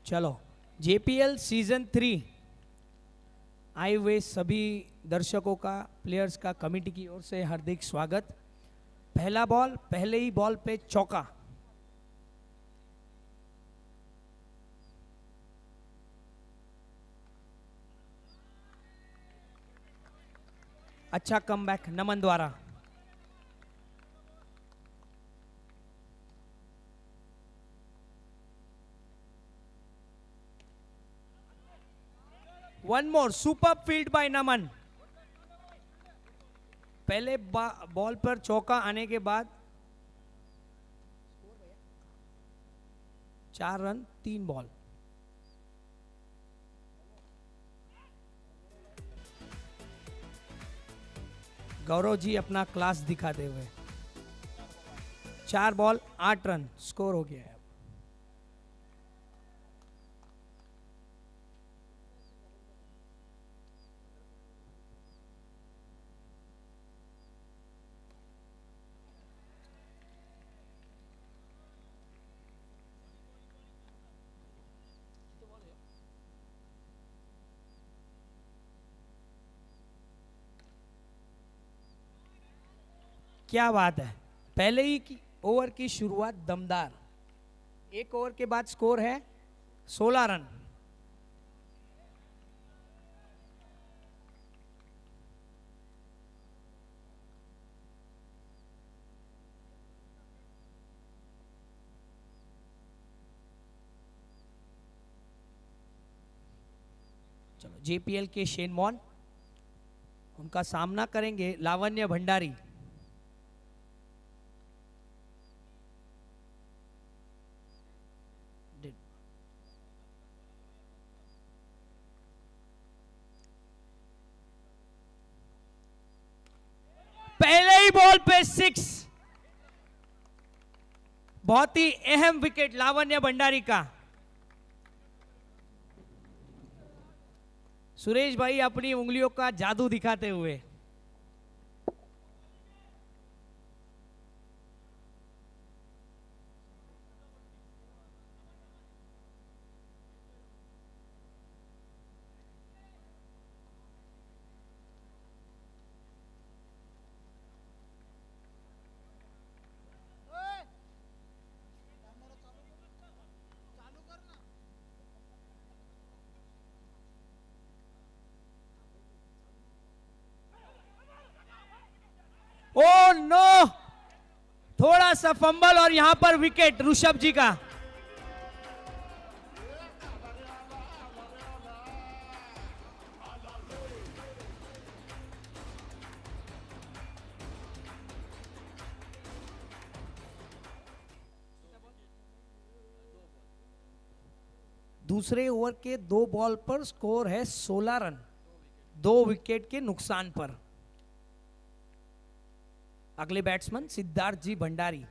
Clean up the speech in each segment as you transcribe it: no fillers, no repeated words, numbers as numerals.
चलो, JPL season 3 आए हुए सभी दर्शकों का, प्लेयर्स का, कमेटी की ओर से हार्दिक स्वागत। पहला बॉल, पहले ही बॉल पे चौका। अच्छा कमबैक नमन द्वारा। One more super field by Naman. पहले बॉल पर चौका आने के बाद 4 रन 3 बॉल। गौरव जी अपना क्लास दिखाते हुए 4 बॉल 8 रन स्कोर हो गया है। क्या बात है, पहले ही ओवर की शुरुआत दमदार। एक ओवर के बाद स्कोर है 16 रन। चलो, जेपीएल के शेन वॉन, उनका सामना करेंगे लावण्य भंडारी। पहले ही बॉल पे 6। बहुत ही अहम विकेट लावण्य भंडारी का। सुरेश भाई अपनी उंगलियों का जादू दिखाते हुए। ओ नो, थोड़ा सा फंबल और यहां पर विकेट ऋषभ जी का। दूसरे ओवर के 2 बॉल पर स्कोर है 16 रन, 2 विकेट के नुकसान पर। अगले बैट्समैन सिद्धार्थ जी भंडारी।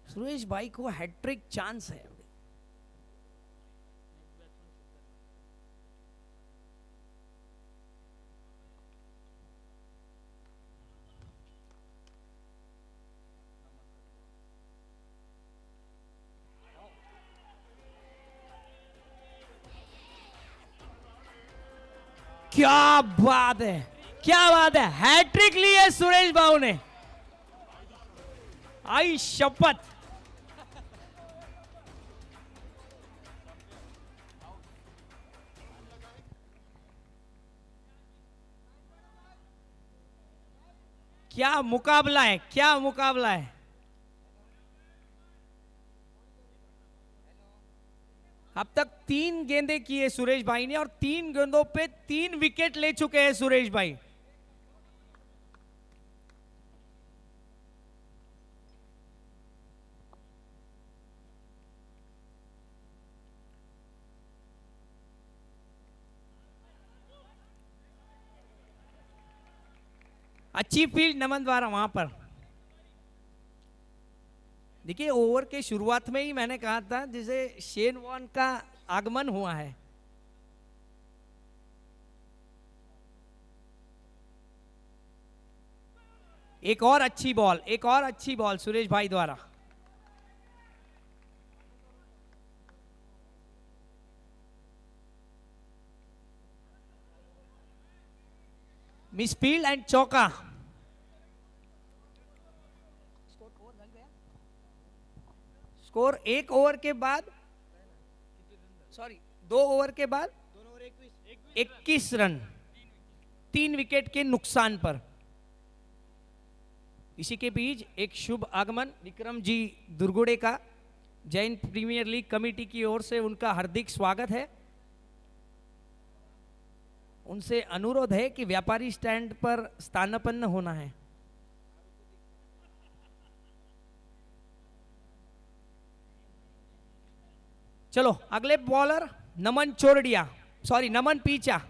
सुरेश भाई को हैट्रिक चांस है। क्या बात है, क्या बात है, हैट्रिक ली है सुरेश बाबू ने। आई शपथ। क्या मुकाबला है, क्या मुकाबला है। अब तक 3 गेंदें की है सुरेश भाई ने और 3 गेंदों पे 3 विकेट ले चुके हैं सुरेश भाई। अच्छी फील्ड नमन द्वारा वहां पर। देखिए, ओवर के शुरुआत में ही मैंने कहा था जिसे शेन वॉन का आगमन हुआ है। एक और अच्छी बॉल, एक और अच्छी बॉल सुरेश भाई द्वारा। मिस फील्ड एंड चौका। स्कोर एक ओवर के बाद, सॉरी 2 ओवर के बाद 21 रन, 3 विकेट के नुकसान पर। इसी के बीच एक शुभ आगमन विक्रम जी दुर्गुड़े का जैन प्रीमियर लीग कमेटी की ओर से उनका हार्दिक स्वागत है। उनसे अनुरोध है कि व्यापारी स्टैंड पर स्थानापन्न होना है। चलो अगले बॉलर नमन चोरडिया, सॉरी नमन पीचा।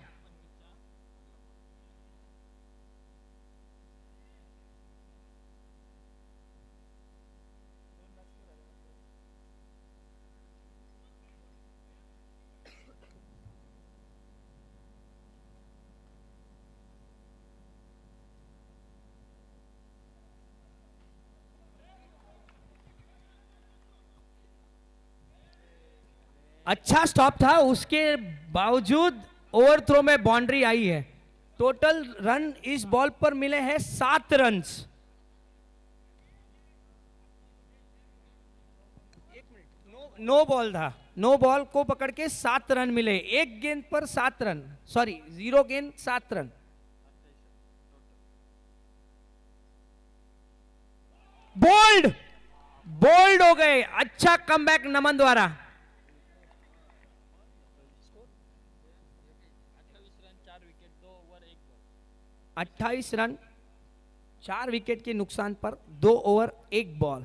अच्छा स्टॉप था, उसके बावजूद ओवर थ्रो में बाउंड्री आई है। टोटल रन इस बॉल पर मिले हैं 7 रन। नो बॉल था, नो बॉल को पकड़ के 7 रन मिले। एक गेंद पर 7 रन, सॉरी 0 गेंद 7 रन। बोल्ड, बोल्ड हो गए। अच्छा कमबैक नमन द्वारा। 28 रन 4 विकेट के नुकसान पर 2 ओवर 1 बॉल।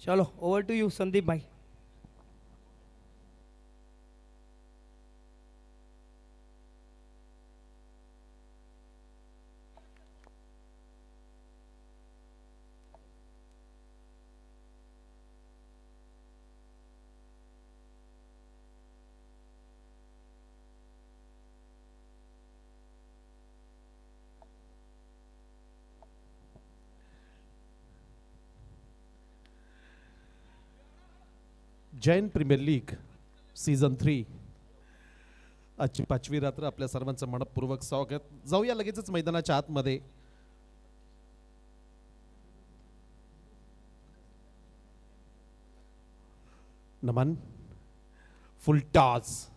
चलो ओवर टू यू संदीप भाई। जैन प्रीमियर लीग सीझन 3 आजची 5वी रात्र आपल्या सर्वांचं मनपूर्वक स्वागत। जाऊया लगेचच मैदानाच्या आतमध्ये। नमन फुल टॉस,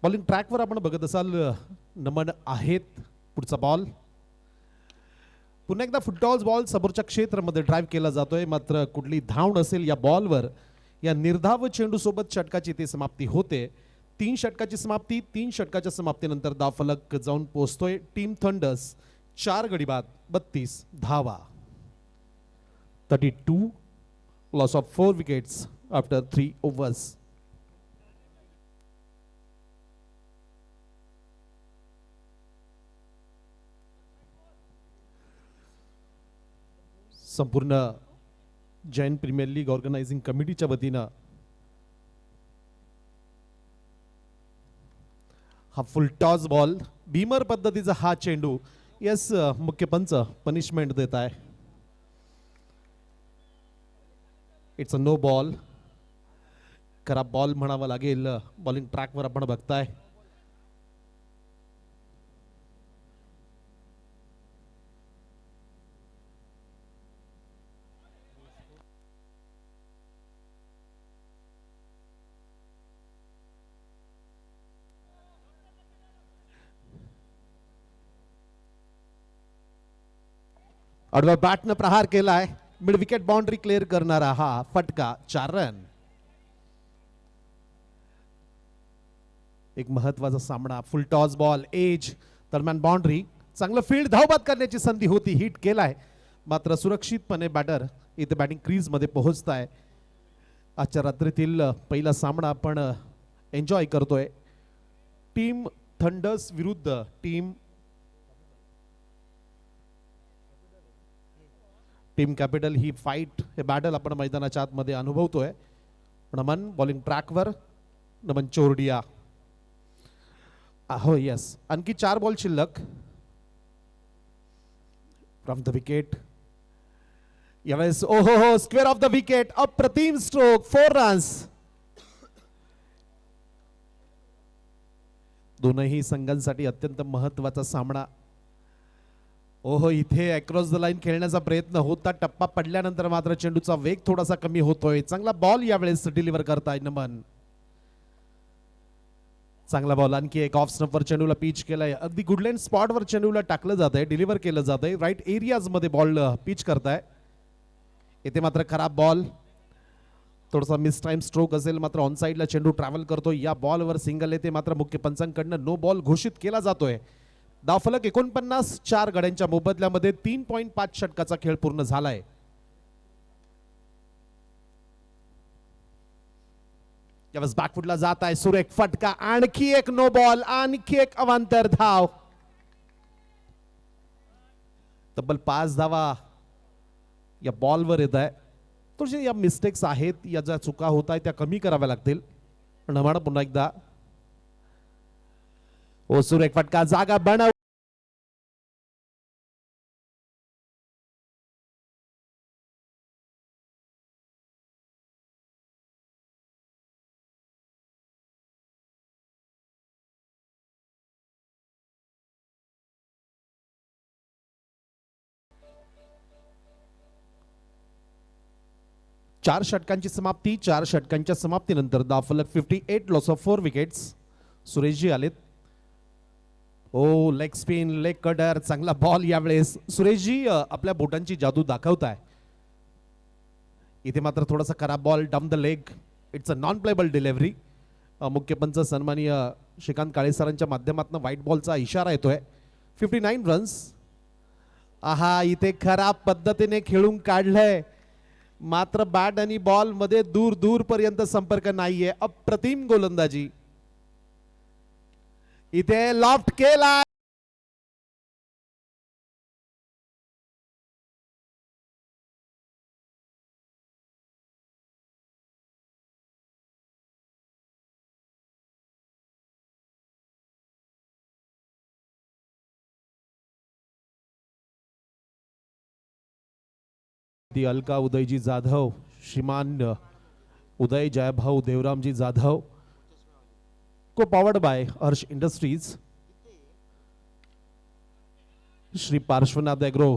बॉलिंग ट्रॅकवर आपण बघत असाल नमन आहेत। पुढचा बॉल पुन्हा एकदा फुटटॉस बॉल समोरच्या क्षेत्रामध्ये ड्राइव्ह केला जातोय, मात्र कुठली धाव नसेल या बॉलवर। या निर्धाव चेंडू सोबत षटकाची ती समाप्ती होते। 3 षटकाची समाप्ती, 3 षटकाच्या समाप्तीनंतर धावफलक जाऊन पोहोचतोय टीम थंडर्स 4 गडी बाद 32 धावा। 32 loss of 4 wickets after 3 overs. संपूर्ण जैन प्रीमियर लीग ऑर्गनायझिंग कमिटीच्या वतीनं हा फुल टॉस बॉल, बीमर पद्धतीचा हा चेंडू। यस, मुख्य पंच पनिशमेंट देत आहे। इट्स अ नो बॉल, खराब बॉल म्हणावा लागेल। बॉलिंग ट्रॅकवर आपण बघताय आडव्या बॅटनं प्रहार केलाय। मिड विकेट बाउंड्री क्लिअर करणारा हा फटका 4 रन। एक महत्वाचा सामना, फुल टॉस बॉल एज दरम्यान बाउंड्री, चांगलं फील्ड धावबाद करण्याची संधी होती, हिट केलाय, मात्र सुरक्षितपणे बॅटर इथे बॅटिंग क्रीज मध्ये पोहोचताय। आजच्या रात्रीतील पहिला सामना आपण एन्जॉय करतोय। टीम थंडर्स विरुद्ध टीम कॅपिटल ही फाईट, हे बॅटल आपण मैदानाच्या आतमध्ये अनुभवतोय. नमन बॉलिंग ट्रॅकवर, नमन चोरडिया. हो यस, आणखी 4 बॉल शिल्लक. फ्रॉम द विकेट यावेळेस ओहो स्क्वेअर ऑफ द विकेट, अप्रतिम स्ट्रोक, 4 रन्स. दोनही संघांसाठी अत्यंत महत्वाचा सामना. ओहो, इथे अक्रॉस द लाईन खेळण्याचा प्रयत्न होता, टप्पा पडल्यानंतर मात्र चेंडूचा वेग थोडासा कमी होतोय. चांगला बॉल यावेळेस डिलिव्हर करताय नमन. चांगला बॉल, आणखी एक ऑफ स्टंपवर चेंडूला पिच केलाय. अगदी गुडलँड स्पॉटवर चेंडूला टाकलं जात आहे, डिलिव्हर केलं जात आहे. राईट एरियाज मध्ये बॉल पिच करताय. इथे मात्र खराब बॉल, थोडासा मिस टाइम स्ट्रोक असेल, मात्र ऑन साइडला चेंडू ट्रॅव्हल करतो. या बॉलवर सिंगल येते, मात्र मुख्य पंचांकडनं नो बॉल घोषित केला जातोय. धावफलक 49, 4 गड्यांच्या मोबदल्यामध्ये 3.5 षटकाचा खेळ पूर्ण झालाय. यावेळेस बॅकफुटला जात आहे, सुरेख फटका, आणखी एक नो बॉल, आणखी एक अवांतर धाव. तब्बल 5 धावा या बॉलवर येत आहे. थोडेसे या मिस्टेक्स आहेत, या ज्या चुका होत आहेत त्या कमी कराव्या लागतील. नमाड पुन्हा एकदा ओ सुरेख फटका, जागा बनव. चार षटकांची समाप्ती. 4 षटकांच्या समाप्तीनंतर धावफलक 58, लॉस ऑफ 4 विकेट्स. सुरेशजी आलेत. ओ लेग स्पिन, लेग कटर, चांगला बॉल यावेळेस. सुरेशजी आपल्या बोटांची जादू दाखवताय. इथे मात्र थोडासा खराब ball, down the leg. It's a non payable delivery. मुख्य पंच सन्माननीय श्रीकांत काळे सरांच्या माध्यमातून व्हाईट बॉलचा इशारा येतोय. 59 रन्स. आहा, इथे खराब पद्धतीने खेळून काढलंय, मात्र बॅट आणि बॉल मध्ये दूर दूर पर्यंत संपर्क नाहीये. अप्रतिम गोलंदाजी. इथे लॉफ्ट केला. अलका उदयजी जाधव, श्रीमान उदय जयभाऊ देवरामजी जाधव, को powered by Harsh industries, Shri Parshvanath agro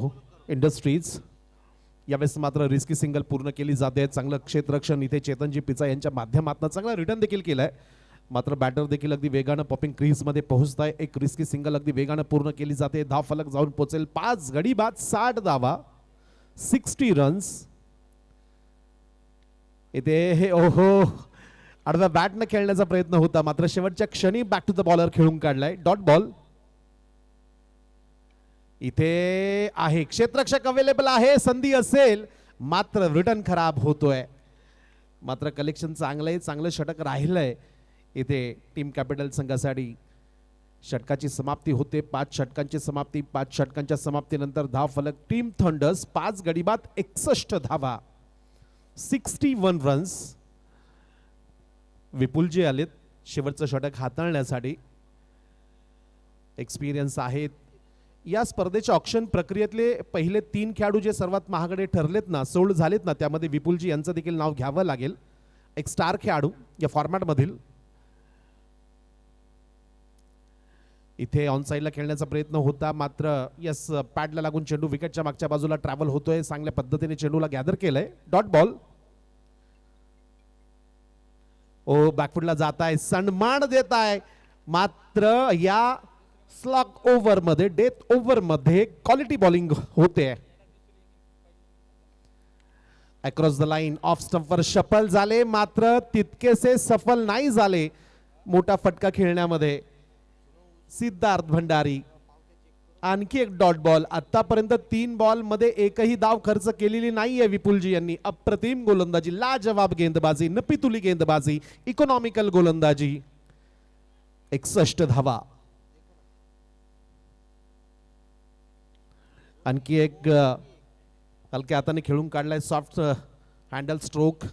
industries. यावेळेस मात्र रिस्की सिंगल पूर्ण केली जाते. चांगलं क्षेत्ररक्षण इथे चेतनजी पिचा यांच्या माध्यमातून चांगला रिटर्न देखील केलाय, मात्र बॅटर देखील अगदी वेगानं पॉपिंग क्रीज मध्ये पोहोचताय. एक रिस्की सिंगल अगदी वेगानं पूर्ण केली जाते. धावफलक जाऊन पोहोचेल 5 गडी बाद, 60 धावा, 60 रन्स. इथे हे ओहो, आडव्या बॅटनं खेळण्याचा प्रयत्न होता, मात्र शेवटच्या क्षणी बॅक टू द बॉलर खेळून काढलाय. Dot ball. इथे आहे क्षेत्ररक्षक अवेलेबल आहे, संधी असेल, मात्र रिटर्न खराब होतोय. मात्र कलेक्शन चांगलंय, चांगलं षटक राहिलंय. इथे टीम कॅपिटल संघासाठी षटकाची समाप्ती होते. 5 षटकांची समाप्ती. 5 षटकांच्या समाप्तीनंतर धाव फलक टीम थंडर्स 5 गडी बाद, 61 धावा, 61 रन्स. विपुलजी आलेत शेवटचं षटक हाताळण्यासाठी. एक्सपिरियन्स आहेत. या स्पर्धेच्या ऑक्शन प्रक्रियेतले पहिले 3 खेळाडू जे सर्वात महागडे ठरलेत ना, सोल्ड झालेत ना, त्यामध्ये विपुलजी यांचं देखील नाव घ्यावं लागेल. एक स्टार खेळाडू या फॉर्मॅट मधील. इथे ऑन साइडला खेळण्याचा प्रयत्न होता, मात्र यस पॅडला लागून चेंडू विकेटच्या मागच्या बाजूला ट्रॅव्हल होतोय. चांगल्या पद्धतीने चेंडूला गॅदर केलंय. Dot ball. ओ बॅकफुटला जात आहे, सन्मान देत आहे, मात्र या स्लॉग ओव्हर मध्ये, डेथ ओव्हर मध्ये क्वालिटी बॉलिंग होते. अक्रॉस द लाईन ऑफ स्टंपवर शफल झाले, मात्र तितकेसे सफल नाही झाले मोठा फटका खेळण्यामध्ये. सिद्धार्थ भंडारी. आणखी एक डॉट बॉल. आतापर्यंत 3 बॉल मध्ये एकही धाव खर्च केलेली नाहीये विपुलजी यांनी. अप्रतिम गोलंदाजी, लाजवाब गेंदबाजी, नपितुली गेंदबाजी, इकॉनॉमिकल गोलंदाजी. 61 धावा. आणखी एक हलक्या हाताने खेळून काढलाय सॉफ्ट हँडल स्ट्रोक.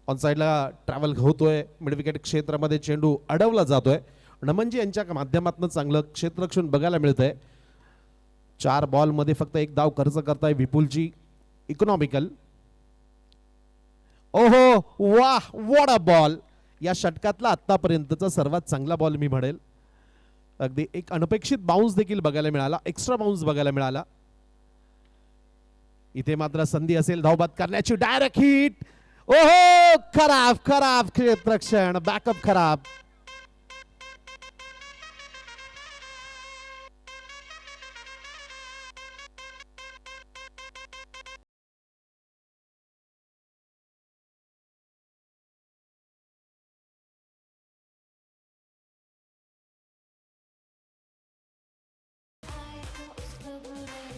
ऑन साइडला ट्रॅव्हल होतोय. मिड विकेट क्षेत्रामध्ये चेंडू अडवला जातोय. नमनजी यांच्या माध्यमातून चांगलं क्षेत्ररक्षण बघायला मिळतंय. 4 बॉल मध्ये फक्त 1 धाव खर्च करताय विपुलजी. इकॉनॉमिकल. ओहो वाह व्हॉट अ बॉल. या षटकातला आतापर्यंतचा सर्वात चांगला बॉल मी म्हणेल. अगदी एक अनपेक्षित बाउन्स देखील बघायला मिळाला. एक्स्ट्रा बाउन्स बघायला मिळाला. इथे मात्र संधी असेल धावबाद करण्याची. Direct hit. ओहो खराब खराब क्षेत्ररक्षण. बॅकअप खराब.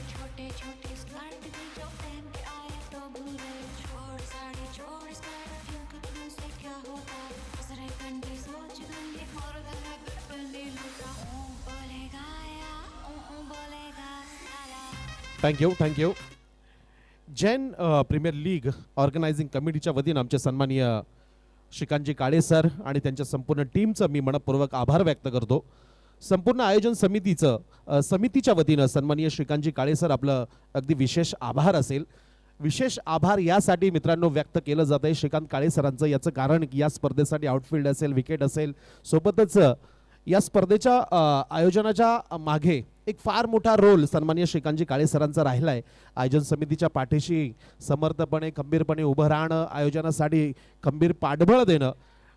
छोटे छोटे स्कर्ट भी जो पहन के आए तो भूले. छोड़ साड़ी छोड़ स्कर्ट क्यों कपड़ों से क्या होता. नजरें कंडी सोच दूंगी मर्द है बंदी लूटा. बोलेगा या बोलेगा साला. Thank you. Jain premier league organising कमिटीच्या वतीनं आमचे सन्माननीय श्रीकांतजी काळे सर आणि त्यांच्या संपूर्ण टीमचं मी मनपूर्वक आभार व्यक्त करतो. संपूर्ण आयोजन समितीच्या वतीनं सन्माननीय श्रीकांतजी काळे सर आपलं अगदी विशेष आभार असेल. विशेष आभार यासाठी मित्रांनो व्यक्त केलं जात आहे श्रीकांत काळे सरांचं. याचं कारण की या स्पर्धेसाठी आउटफील्ड असेल, विकेट असेल, सोबतच या स्पर्धेच्या आयोजनाच्या मागे एक फार मोठा रोल सन्माननीय श्रीकांतजी काळे सरांचा राहिला आहे. आयोजन समितीच्या पाठीशी समर्थपणे खंबीरपणे उभं राहणं, आयोजनासाठी खंबीर पाठबळ देणं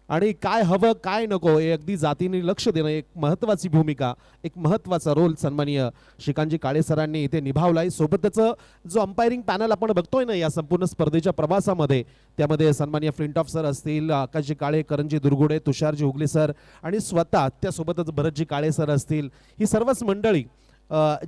आणि काय हवं काय नको हे अगदी जातीने लक्ष देणं एक महत्त्वाची भूमिका, एक महत्त्वाचा रोल सन्माननीय श्रीकांतजी काळे सरांनी इथे निभावला आहे. सोबतच जो अंपायरिंग पॅनल आपण बघतोय ना या संपूर्ण स्पर्धेच्या प्रवासामध्ये, त्यामध्ये सन्माननीय फ्लिंटॉफ सर असतील, आकाशजी काळे, करणजी दुर्गुडे, तुषारजी उगले सर आणि स्वतः त्यासोबतच भरतजी काळे सर असतील, ही सर्वच मंडळी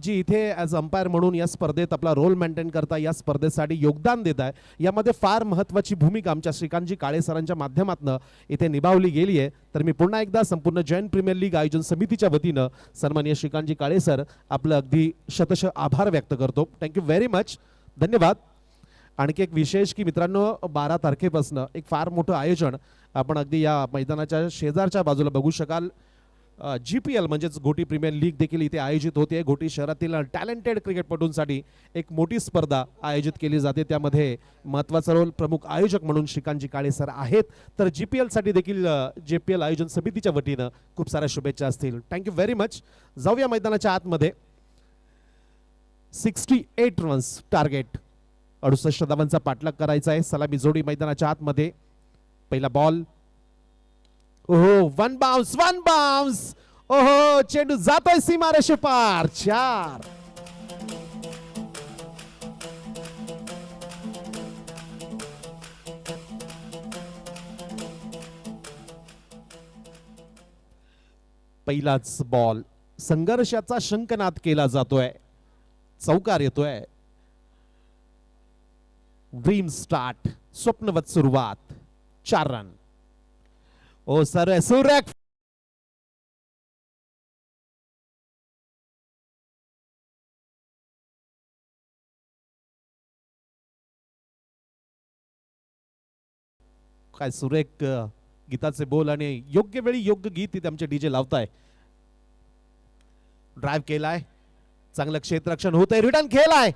जी इथे ॲज अंपायर म्हणून या स्पर्धेत आपला रोल मेंटेन करता, या स्पर्धेसाठी योगदान देत आहे. यामध्ये फार महत्त्वाची भूमिका आमच्या श्रीकांतजी काळे सरांच्या माध्यमातून इथे निभावली गेली आहे. तर मी पुन्हा एकदा संपूर्ण जैन प्रीमियर लीग आयोजन समितीच्या वतीनं सन्माननीय श्रीकांतजी काळे सर आपलं अगदी शतश आभार व्यक्त करतो. Thank you very much. धन्यवाद. आणखी एक विशेष की मित्रांनो 12 तारखेपासून एक फार मोठं आयोजन आपण अगदी या मैदानाच्या शेजारच्या बाजूला बघू शकाल. GPL म्हणजेच घोटी प्रीमियर लीग देखील इथे आयोजित होते. घोटी शहरातील टॅलेंटेड क्रिकेटपटूंसाठी एक मोठी स्पर्धा आयोजित केली जाते. त्यामध्ये महत्त्वाचा रोल प्रमुख आयोजक म्हणून श्रीकांतजी काळे सर आहेत. तर GPL साठी देखील JPL आयोजन समितीच्या वतीनं खूप साऱ्या शुभेच्छा असतील. Thank you very much. जाऊया मैदानाच्या आतमध्ये. 68 रन्स टार्गेट, 68 धावांचा पाठलाग करायचा आहे. सलामी जोडी मैदानाच्या आतमध्ये. पहिला बॉल. ओहो वन बाउन्स. ओहो चेंडू जातोय सीमारेषे पार. 4. पहिलाच बॉल. संघर्षाचा शंखनाद केला जातोय. चौकार येतोय. ड्रीम स्टार्ट, स्वप्नवत सुरुवात. 4 रन. ओ सर सुरेख काय सुरेख गीताचे बोल आणि योग्य वेळी योग्य गीत इथे आमचे डीजे लावताय. ड्राइव्ह केलाय, चांगलं क्षेत्ररक्षण होतंय, रिटर्न केलाय,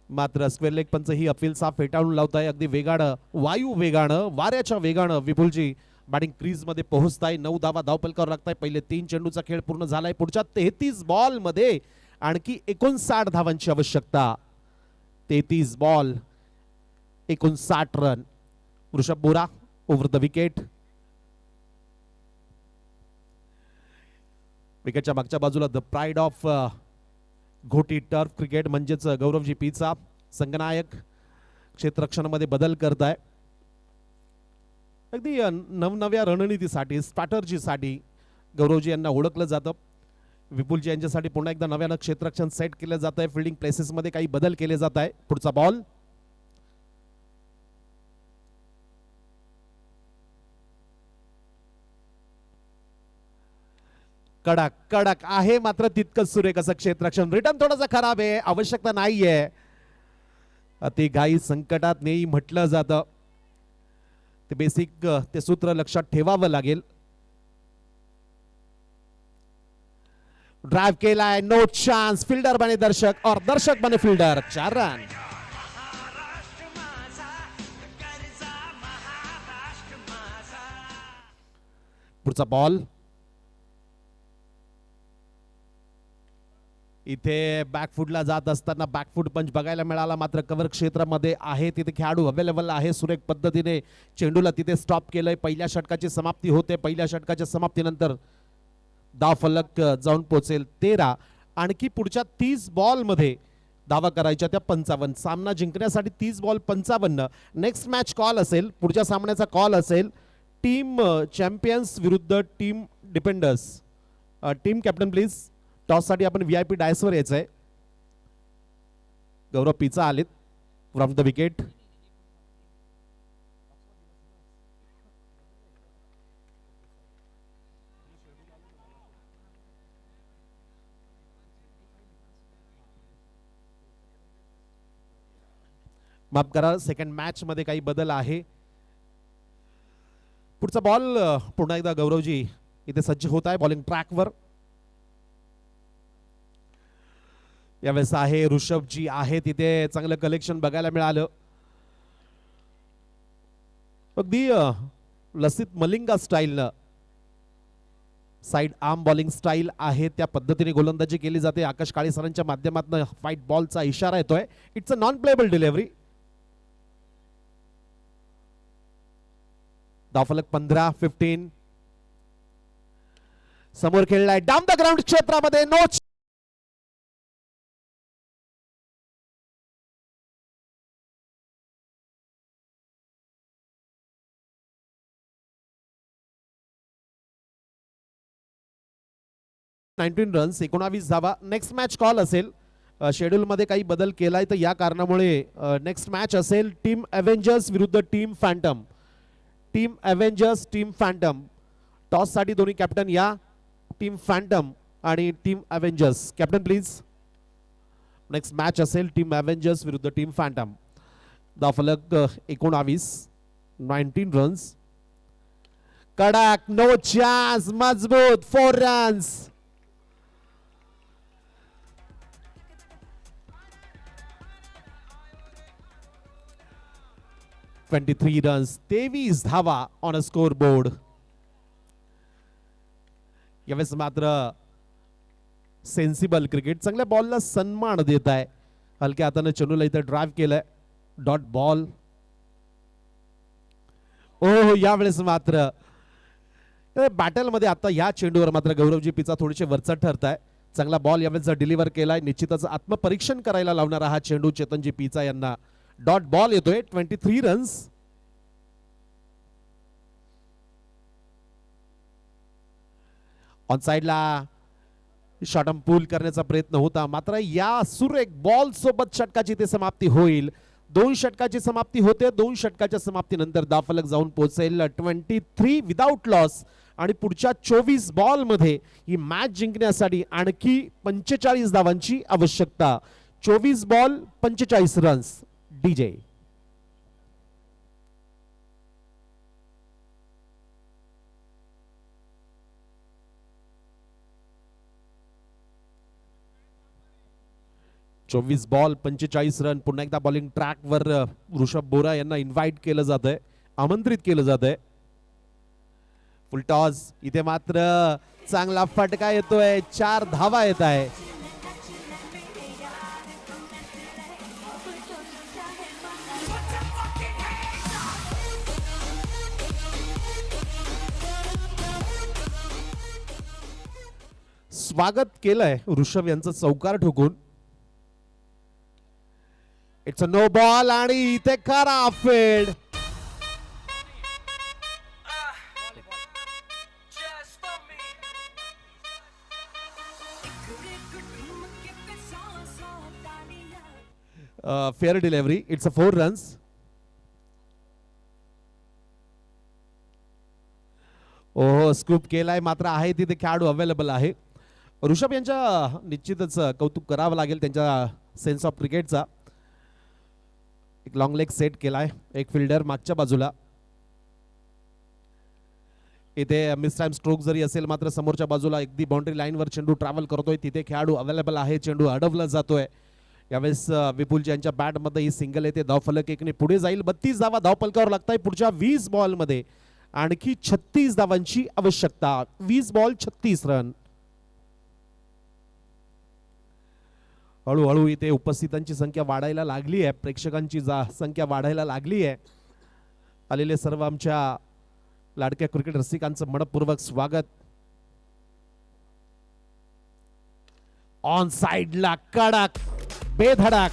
मात्र स्क्वेअर लेग पंच ही अपील साफ फेटाळून लावताय. अगदी वेगानं, वायू वेगानं, वाऱ्याच्या वेगानं विपुलजी बॅटिंग क्रीज मध्ये पोहोचताय. 9 धावा धावपलकावर लागताय. पहिले 3 चेंडूचा खेळ पूर्ण झालाय. पुढच्या 33 बॉल मध्ये आणखी 59 धावांची आवश्यकता. 33 ball 59 run. Rishabh Bora over the wicket. विकेटच्या मागच्या बाजूला the pride of Ghoti turf cricket म्हणजेच गौरवजी पीचा संघनायक क्षेत्ररक्षणामध्ये बदल करताय. अगदी नवनव्या रणनीतीसाठी, स्ट्रॅटर्जीसाठी गौरवजी यांना ओळखलं जातं. विपुलजी यांच्यासाठी पुन्हा एकदा नव्यानं क्षेत्ररक्षण सेट केलं जात आहे. फिल्डिंग प्लेसेसमध्ये काही बदल केले जात आहे. पुढचा बॉल. कडक कडक आहे मात्र तितकंच सुरेख असं क्षेत्ररक्षण. रिटर्न थोडासा खराब आहे, आवश्यकता नाहीये. अति घाई संकटात नेई म्हटलं जातं. ते बेसिक ते सूत्र लक्षात ठेवावं लागेल. ड्राइव केलाय, नो चान्स. फिल्डर बने दर्शक और दर्शक बने फिल्डर. 4 रन. पुढचा बॉल इथे बॅकफुटला जात असताना बॅकफुट पंच बघायला मिळाला, मात्र कव्हर क्षेत्रामध्ये आहे तिथे खेळाडू अवेलेबल आहे. सुरेख पद्धतीने चेंडूला तिथे स्टॉप केलंय. पहिल्या षटकाची समाप्ती होते. पहिल्या षटकाच्या समाप्तीनंतर धाव फलक जाऊन पोहोचेल 13. आणखी पुढच्या 30 बॉल मध्ये धावा करायच्या त्या 55. सामना जिंकण्यासाठी 30 बॉल 55. नेक्स्ट मॅच कॉल असेल, पुढच्या सामन्याचा कॉल असेल टीम चॅम्पियन्स विरुद्ध team defenders. Team captain please. Toss साठी आपण VIP डायसवर यायचंय. गौरव पिचा आलेत फ्रॉम द विकेट. माफ करा, सेकंड मॅच मध्ये काही बदल आहे. पुढचा बॉल पुन्हा एकदा गौरवजी इथे सज्ज होत आहे बॉलिंग ट्रॅकवर. यावेळेस आहे ऋषभजी आहे तिथे. चांगलं कलेक्शन बघायला मिळालं. अगदी लसित मलिंगा स्टाईलनं साइड आर्म बॉलिंग स्टाईल आहे त्या पद्धतीने गोलंदाजी केली जाते. आकाश काळे सरांच्या माध्यमातून फाईट बॉलचा इशारा येतोय. It's a non playable delivery. धावफलक 15. समोर खेळलाय डाऊन द ग्राउंड क्षेत्रामध्ये. नो 19 रन्स 19 धावा. नेक्स्ट मॅच कॉल असेल. शेड्यूल मध्ये काही बदल केलाय तर या कारणामुळे नेक्स्ट मॅच असेल टीम अव्हेंजर्स विरुद्ध team Phantom. Team Avengers team Phantom. Toss साठी दोन्ही कॅप्टन या. टीम फॅन्टम आणि team Avengers. Captain please. Next match असेल टीम अव्हेंजर्स विरुद्ध टीम फॅन्टम. धावफलक 19 रन्स. कडक, नो चान्स, मजबूत 4 रन्स. (23 रन्स 23 धावा ऑन अ स्कोर बोर्ड. यावेळेस मात्र सेन्सिबल क्रिकेट. चांगल्या बॉलला सन्मान देत आहे. हलक्या हाताने चेंडूला इथे ड्राइव्ह केलाय. Dot ball. ओ यावेळेस मात्र बॅटल मध्ये आता या चेंडूवर मात्र गौरवजी पिचा थोडीशी वरचढ ठरत आहे. चांगला बॉल यावेळेस डिलिव्हर केलाय. निश्चितच आत्मपरीक्षण करायला लावणारा हा चेंडू चेतनजी पिचा यांना. डॉट बॉल येतोय. 23 रन्स. ऑन साइडला शॉटम पूल करण्याचा प्रयत्न होता, मात्र या सुरेख बॉल सोबत षटकाची ते समाप्ती होईल. 2 षटकाची समाप्ती होते. 2 षटकाच्या समाप्तीनंतर धावफलक जाऊन पोहोचेल 23 विदाउट लॉस. आणि पुढच्या 24 बॉल मध्ये ही मॅच जिंकण्यासाठी आणखी 45 धावांची आवश्यकता. 24 बॉल 45 रन्स. डीजे. चोवीस बॉल 45 रन. पुन्हा एकदा बॉलिंग ट्रॅक वर ऋषभ बोरा यांना इन्व्हाइट केलं जात आहे, आमंत्रित केलं जात आहे. फुल टॉस. इथे मात्र चांगला फटका येतोय. 4 धावा येत आहे. स्वागत केलंय ऋषभ यांचं चौकार ठोकून. इट्स अ नो बॉल आणि इथे खरा field. Fair delivery. It's a 4 runs. ओहो स्कूप केलाय, मात्र आहे तिथे खेळाडू अवेलेबल आहे. ऋषभ यांच्या निश्चितच कौतुक करावं लागेल त्यांच्या सेन्स ऑफ क्रिकेटचा. एक लॉंग लेग सेट केलाय, एक फिल्डर मागच्या बाजूला. इथे मिस टाइम स्ट्रोक जरी असेल मात्र समोरच्या बाजूला अगदी बाउंड्री लाईनवर चेंडू ट्रॅव्हल करतोय, तिथे खेळाडू अवेलेबल आहे. चेंडू अडवला जातोय. यावेळेस विपुलजी यांच्या बॅटमध्ये ही सिंगल येते. धावफलक एकने पुढे जाईल. 32 धावा धावफलकावर लागताय. पुढच्या 20 बॉलमध्ये आणखी 36 धावांची आवश्यकता. 20 बॉल 36 रन. हळूहळू इथे उपस्थितांची संख्या वाढायला लागली आहे, प्रेक्षकांची संख्या वाढायला लागली आहे. आलेले सर्व आमच्या लाडक्या क्रिकेट रसिकांचं मनपूर्वक स्वागत. ऑन साइडला कडक बेधडक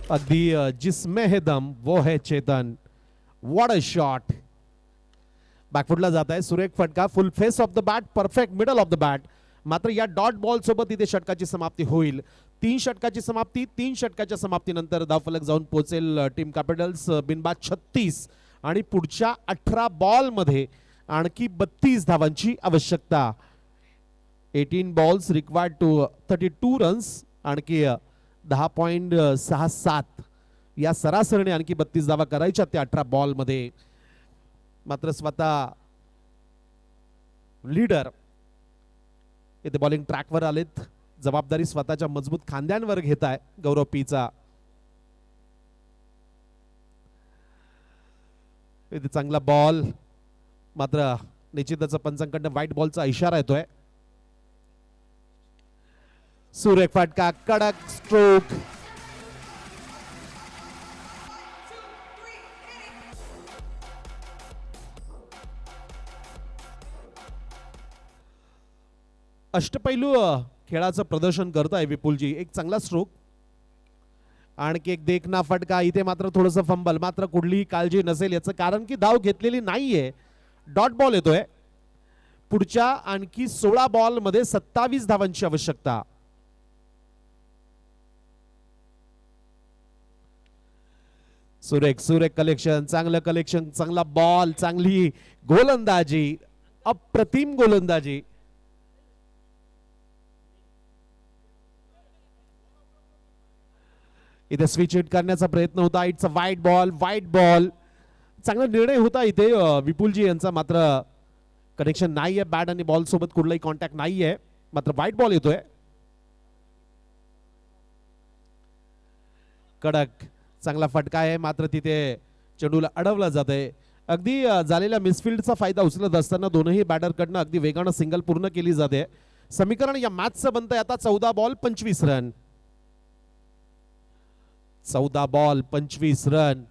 अगदी जिसमें है दम वो है चेतन. What a shot. बॅकफुटला जात आहे. सुरेख फटका. Full face of the bat, perfect middle of the bat. मात्र या डॉट बॉल सोबत इथे षटकाची समाप्ती होईल. 3 षटकाची समाप्ती. 3 षटकाच्या समाप्तीनंतर धावफलक जाऊन पोहोचेल टीम कॅपिटल्स. बिनबाद 36 आणि पुढच्या 18 बॉल मध्ये आणखी 32 धावांची आवश्यकता. 18 बॉल्स रिक्वायर्ड टू 32 रन्स. आणखी 10.67 या सरासरीने आणखी 32 धावा करायच्या त्या 18 बॉल मध्ये. मात्र स्वतः लीडर इथे बॉलिंग ट्रॅकवर आलेत. जबाबदारी स्वतःच्या मजबूत खांद्यांवर घेत आहे गौरव पीचा. इथे चांगला बॉल, मात्र निश्चितच पंचांकडनं व्हाईट बॉलचा इशारा येतोय. सुरेख फटका, कडक स्ट्रोक. अष्टपैलू खेळाचं प्रदर्शन करत आहे विपुलजी. एक चांगला स्ट्रोक, आणखी एक देखना फटका. इथे मात्र थोडंसं फंबल, मात्र कुठलीही काळजी नसेल याचं कारण की धाव घेतलेली नाहीये. डॉट बॉल येतोय. पुढच्या आणखी 16 बॉल मध्ये 27 धावांची आवश्यकता. सुरेख सुरेख कलेक्शन, चांगलं कलेक्शन, चांगला बॉल, चांगली गोलंदाजी, अप्रतिम गोलंदाजी. इथे स्विच हिट करण्याचा प्रयत्न होता. इट्स अ वाईट बॉल, वाईट बॉल. चांगला निर्णय होता इथे विपुलजी यांचा, मात्र कनेक्शन नाहीये. बॅट आणि बॉल सोबत कुठलाही कॉन्टॅक्ट नाहीये, मात्र वाईट बॉल येतोय. कडक चांगला फटका आहे, मात्र तिथे चेंडूला अडवला जात आहे. अगदी झालेल्या मिसफिल्डचा फायदा उचलत असताना दोनही बॅटरकडनं अगदी वेगानं सिंगल पूर्ण केली जाते. समीकरण या मॅचचं बनतंय आता 14 ball 25 run. 14 ball 25 run.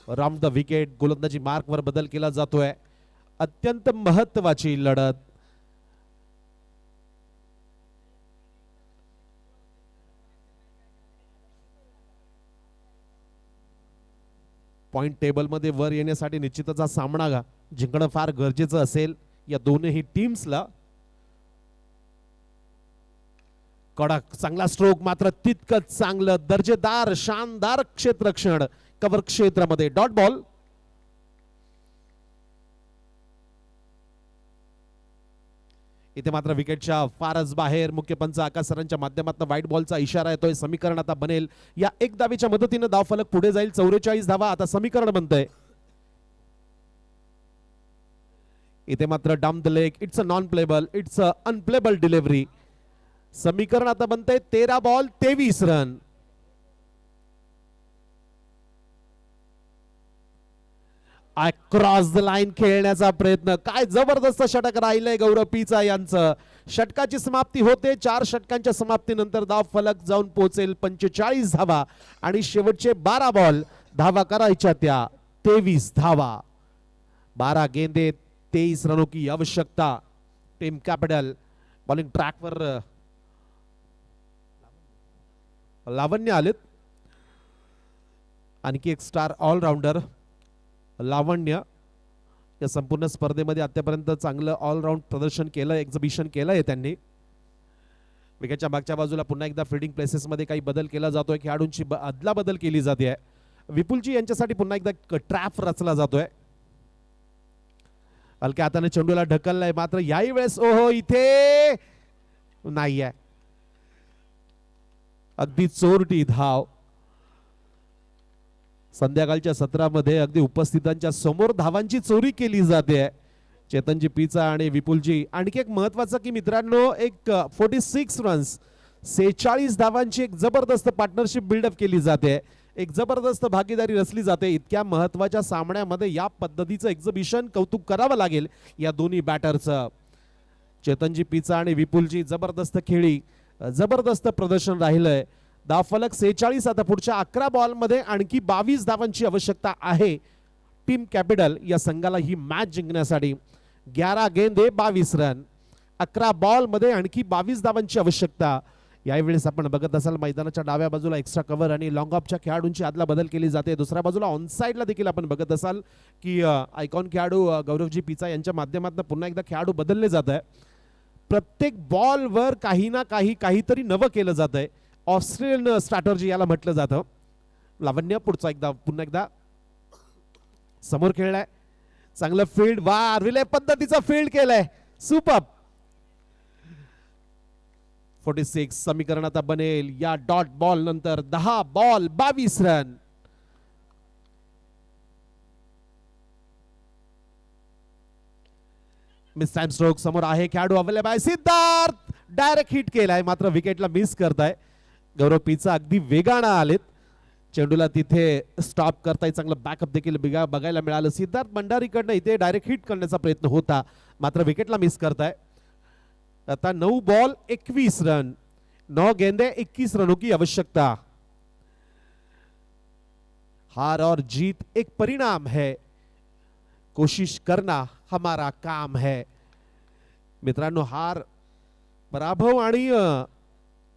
Round the wicket गोलंदाजी मार्क वर बदल केला जातोय. अत्यंत महत्वाची लढत. पॉइंट टेबल मध्ये वर येण्यासाठी निश्चितच हा सामना जिंकणं फार गरजेचं असेल या दोनही टीम्सला. कडक चांगला स्ट्रोक, मात्र तितकंच चांगलं दर्जेदार शानदार क्षेत्ररक्षण कव्हर क्षेत्रामध्ये. Dot ball. इथे मात्र विकेटच्या फारच बाहेर. मुख्य पंच आकाश सरांच्या माध्यमातून व्हाईट बॉलचा इशारा येतोय. समीकरण आता बनेल. या एक धावेच्या मदतीने धावफलक पुढे जाईल. 44 धावा आता समीकरण बनतंय. इथे मात्र down the leg. It's a non payable, it's a unplayable delivery. समीकरण आता बनतंय 13 ball 23 run. Cross the line खेळण्याचा प्रयत्न. काय जबरदस्त षटक राहिलंय गौरव पीचा यांचं. षटकाची समाप्ती होते. 4 षटकांच्या समाप्तीनंतर धाव फलक जाऊन पोहोचेल 45 धावा आणि शेवटचे 12 बॉल धावा करायच्या त्या 23 धावा. 12 गेंदे 23 रनों की आवश्यकता. टीम कॅपिटल बॉलिंग ट्रॅकवर लावण्य आलेत. आणखी एक स्टार ऑलराऊंडर लावण्य या संपूर्ण स्पर्धेमध्ये आतापर्यंत चांगलं ऑलराऊंड प्रदर्शन केलं, एक्झिबिशन केलंय त्यांनी. विकेटच्या मागच्या बाजूला पुन्हा एकदा फिल्डिंग प्लेसेस मध्ये काही बदल केला जातोय, खेळाडूंची अदला बदल केली जाते आहे. विपुलजी यांच्यासाठी पुन्हा एकदा ट्रॅप रचला जातोय. हलक्या हाताने चेंडूला ढकललाय, मात्र याही वेळेस ओहो इथे नाही आहे. अगदी चोरटी धाव. संध्याकाळच्या सत्रामध्ये अगदी उपस्थितांच्या समोर धावांची चोरी केली जाते. चेतनजी पीचा आणि विपुलजी. आणखी एक महत्वाचं की मित्रांनो, एक 46 रन्स 46 धावांची एक जबरदस्त पार्टनरशिप बिल्डअप केली जाते, एक जबरदस्त भागीदारी रचली जाते. इतक्या महत्वाच्या सामन्यामध्ये या पद्धतीचं एक्झिबिशन कौतुक करावं लागेल या दोन्ही बॅटरचं. चेतनजी पीचा आणि विपुलजी जबरदस्त खेळी, जबरदस्त प्रदर्शन राहिलंय. धावफलक 46. आता पुढच्या 11 बॉलमध्ये आणखी 22 धावांची आवश्यकता आहे टीम कॅपिटल या संघाला ही मॅच जिंकण्यासाठी. 11 गेंदे 22 रन, 11 बॉलमध्ये आणखी 22 धावांची आवश्यकता. यावेळेस आपण बघत असाल मैदानाच्या डाव्या बाजूला एक्स्ट्रा कव्हर आणि लॉंग ऑफच्या खेळाडूंची आदला बदल केली जाते. दुसऱ्या बाजूला ऑन साइडला देखील आपण बघत असाल की आयकॉन खेळाडू गौरवजी पीचा यांच्या माध्यमातून पुन्हा एकदा खेळाडू बदलले जात आहे. प्रत्येक बॉलवर काही ना काहीतरी नवं केलं जात आहे. ऑस्ट्रेलियन स्ट्रॅटर्जी याला म्हटलं जातं. लावण्य पुढचा एकदा पुन्हा एकदा समोर खेळलाय, चांगलं फील्ड, वा रिले पद्धतीचा फील्ड केलाय, सुपर. 46 समीकरण आता बनेल या डॉट बॉल नंतर. 10 ball 22 run. Miss time stroke समोर आहे, खेळाडू अवेलेबल आहे. सिद्धार्थ डायरेक्ट हिट केलाय, मात्र विकेटला मिस करताय. गौरव पीचा अगदी वेगानं आलेत, चेंडूला तिथे स्टॉप करताय. चांगलं बॅकअप देखील बघायला मिळालं. सिद्धार्थ भंडारीकडनं इथे डायरेक्ट हिट करण्याचा प्रयत्न होता, मात्र विकेटला मिस करताय. आता 9 बॉल 21 रन, 9 गेंदे 21 रनों की आवश्यकता. हार और जीत एक परिणाम है, कोशिश करना हमारा काम है. मित्रांनो, हार, पराभव आणि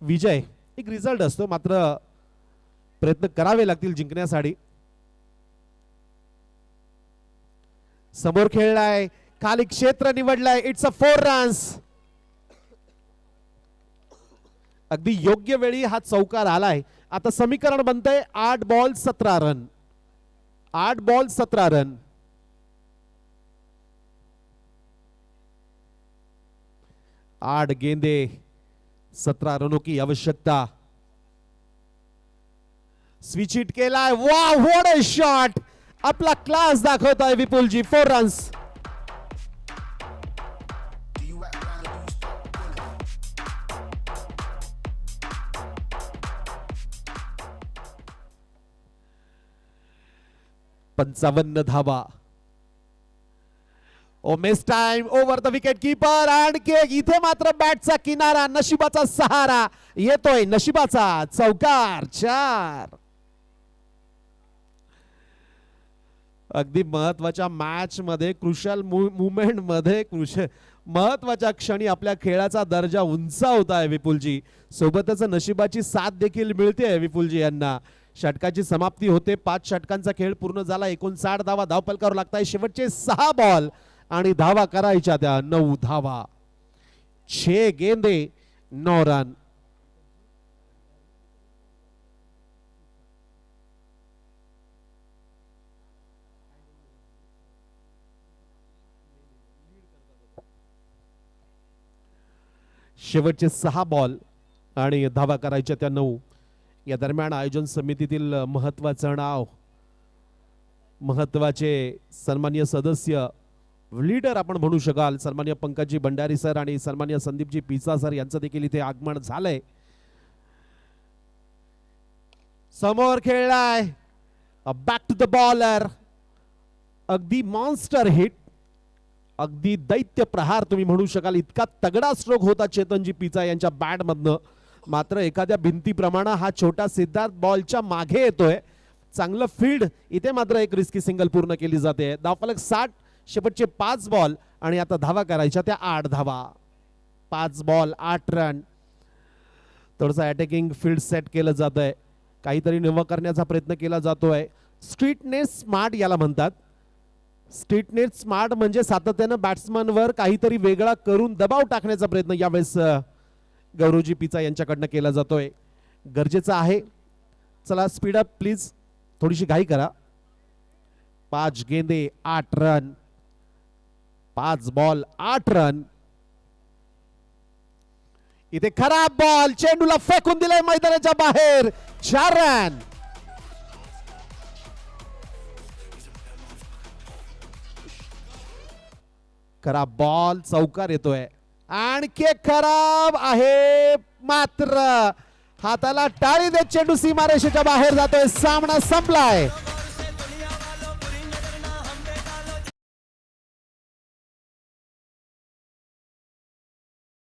विजय एक रिझल्ट असतो, मात्र प्रयत्न करावे लागतील जिंकण्यासाठी. समोर खेळलाय, खाली क्षेत्र निवडलाय. It's a 4 runs. अगदी योग्य वेळी हा चौकार आलाय. आता समीकरण बनतंय 8 बॉल 17 रन. 8 ball 17 run. 8 गेंदे 17 रनों की आवश्यकता. स्विच हिट केलाय. Wow, what a shot. आपला क्लास दाखवताय विपुलजी. 4 रन्स. पंचावन्न धावा. Miss time over the wicket keeper. आणखी इथे मात्र बॅटचा किनारा, नशिबाचा सहारा येतोय. नशिबाचा चौकार. 4. अगदी महत्वाच्या मॅच मध्ये, क्रुशल मुवमेंट मध्ये, महत्वाच्या क्षणी आपल्या खेळाचा दर्जा उंचावताय विपुलजी. सोबतच नशिबाची साथ देखील मिळते विपुलजी यांना. षटकाची समाप्ती होते. 5 षटकांचा खेळ पूर्ण झाला. 59 धावा धावफलकावर लागताय. शेवटचे 6 बॉल आणि धावा करायच्या त्या 9 धावा. 6 गेंदे 9 रन. शेवटचे 6 बॉल आणि धावा करायच्या त्या 9. या दरम्यान आयोजन समितीतील महत्वाचं नाव, महत्वाचे सन्माननीय सदस्य, लीडर आपण म्हणू शकाल, सन्माननीय पंकजी भंडारी सर आणि सन्माननीय संदीपजी पीचा सर यांचं देखील इथे आगमन झालंय. समोर खेळलाय, बॅक टू द बॉलर. अगदी मॉन्स्टर हिट, अगदी दैत्य प्रहार तुम्ही म्हणू शकाल. इतका तगडा स्ट्रोक होता चेतनजी पीचा यांच्या बॅट मधनं. मात्र एखाद्या भिंतीप्रमाणे हा छोटा सिद्धार्थ बॉलच्या मागे येतोय. चांगलं फील्ड. इथे मात्र एक रिस्की सिंगल पूर्ण केली जाते. धावफलक 60. शेवटचे 5 बॉल आणि आता धावा करायच्या त्या 8 धावा. 5 बॉल 8 रन. थोडंसं अटॅकिंग फील्ड सेट केलं जात आहे. काहीतरी नवं करण्याचा प्रयत्न केला जातोय. स्ट्रीटनेस स्मार्ट याला म्हणतात. स्ट्रीटनेस स्मार्ट म्हणजे सातत्यानं बॅट्समनवर काहीतरी वेगळा करून दबाव टाकण्याचा प्रयत्न यावेळेस गौरवजी पिचा यांच्याकडनं केला जातोय. गरजेचं आहे. चला स्पीड अप प्लीज, थोडीशी घाई करा. 5 गेंदे 8 रन, 5 बॉल 8 रन. इथे खराब बॉल, चेंडूला फेकून दिलाय मैदानाच्या बाहेर. 4 रन. खराब बॉल, चौकार येतोय. आणखी एक खराब आहे, मात्र हाताला टाळी देत चेंडू सीमारेषेच्या बाहेर जातोय. सामना संपलाय.